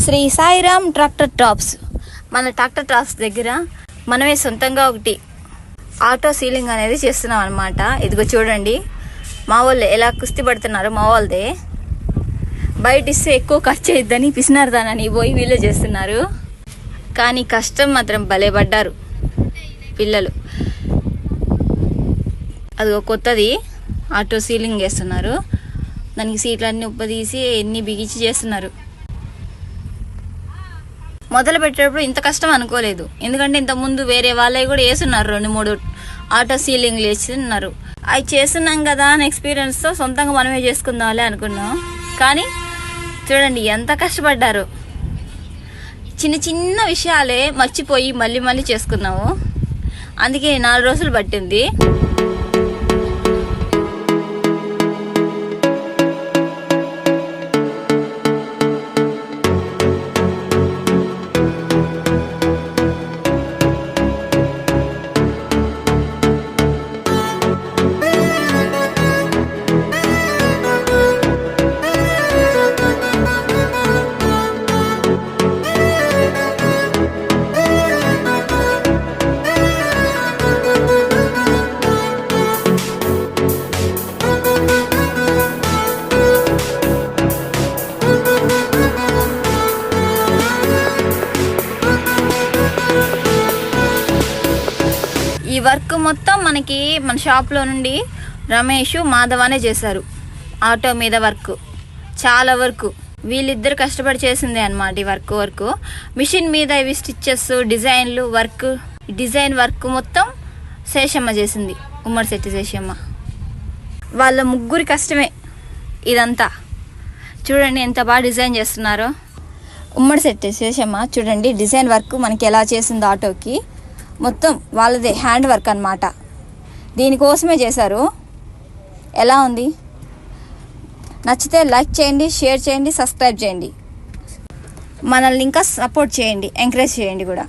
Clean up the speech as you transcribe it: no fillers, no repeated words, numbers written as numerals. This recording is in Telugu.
Shri Sairam tractor tops. మన ట్రాక్టర్ టాప్స్ దగ్గర మనమే సొంతంగా ఒకటి ఆటో సీలింగ్ అనేది చేస్తున్నాం అనమాట. ఇదిగో చూడండి, మా వాళ్ళు ఎలా కుస్తీ పడుతున్నారు. మా వాళ్ళదే బయట ఇస్తే ఎక్కువ ఖర్చు అయిద్దని పిసినారుదానని పోయి వీళ్ళే చేస్తున్నారు. కానీ కష్టం మాత్రం భలే పడ్డారు పిల్లలు. అదిగో కొత్తది ఆటో సీలింగ్ చేస్తున్నారు. దానికి సీట్లన్నీ ఉప్పదీసి ఎన్ని బిగించి చేస్తున్నారు. మొదలు పెట్టేటప్పుడు ఇంత కష్టం అనుకోలేదు, ఎందుకంటే ఇంతకుముందు వేరే వాళ్ళవి కూడా వేస్తున్నారు. 2-3 ఆటో సీలింగ్లు వేస్తున్నారు. అవి చేస్తున్నాం కదా అని ఎక్స్పీరియన్స్తో సొంతంగా మనమే చేసుకుందాంలే అనుకున్నాం. కానీ చూడండి ఎంత కష్టపడ్డారు. చిన్న చిన్న విషయాలే మర్చిపోయి మళ్ళీ మళ్ళీ చేసుకున్నాము. అందుకే 4 రోజులు పట్టింది. ఈ వర్క్ మొత్తం మనకి మన షాప్లో నుండి రమేష్, మాధవనే చేశారు. ఆటో మీద వర్క్ చాలా వరకు వీళ్ళిద్దరు కష్టపడి చేసిందే అనమాట. ఈ వర్క్ మిషన్ మీద ఇవి స్టిచ్చెస్, డిజైన్లు డిజైన్ వర్క్ మొత్తం శేషమ్మ చేసింది. ఉమ్మడి శెట్టి శేషమ్మ. వాళ్ళ ముగ్గురి కష్టమే ఇదంతా. చూడండి ఎంత బాగా డిజైన్ చేస్తున్నారో. ఉమ్మడి శెట్టి శేషమ్మ చూడండి డిజైన్ వర్క్ మనకి ఎలా చేసిందో ఆటోకి. మొత్తం వాళ్ళదే హ్యాండ్ వర్క్ అనమాట. దీనికోసమే చేశారు. ఎలా ఉంది? నచ్చితే లైక్ చేయండి, షేర్ చేయండి, సబ్స్క్రైబ్ చేయండి. మనల్ని ఇంకా సపోర్ట్ చేయండి, ఎంకరేజ్ చేయండి కూడా.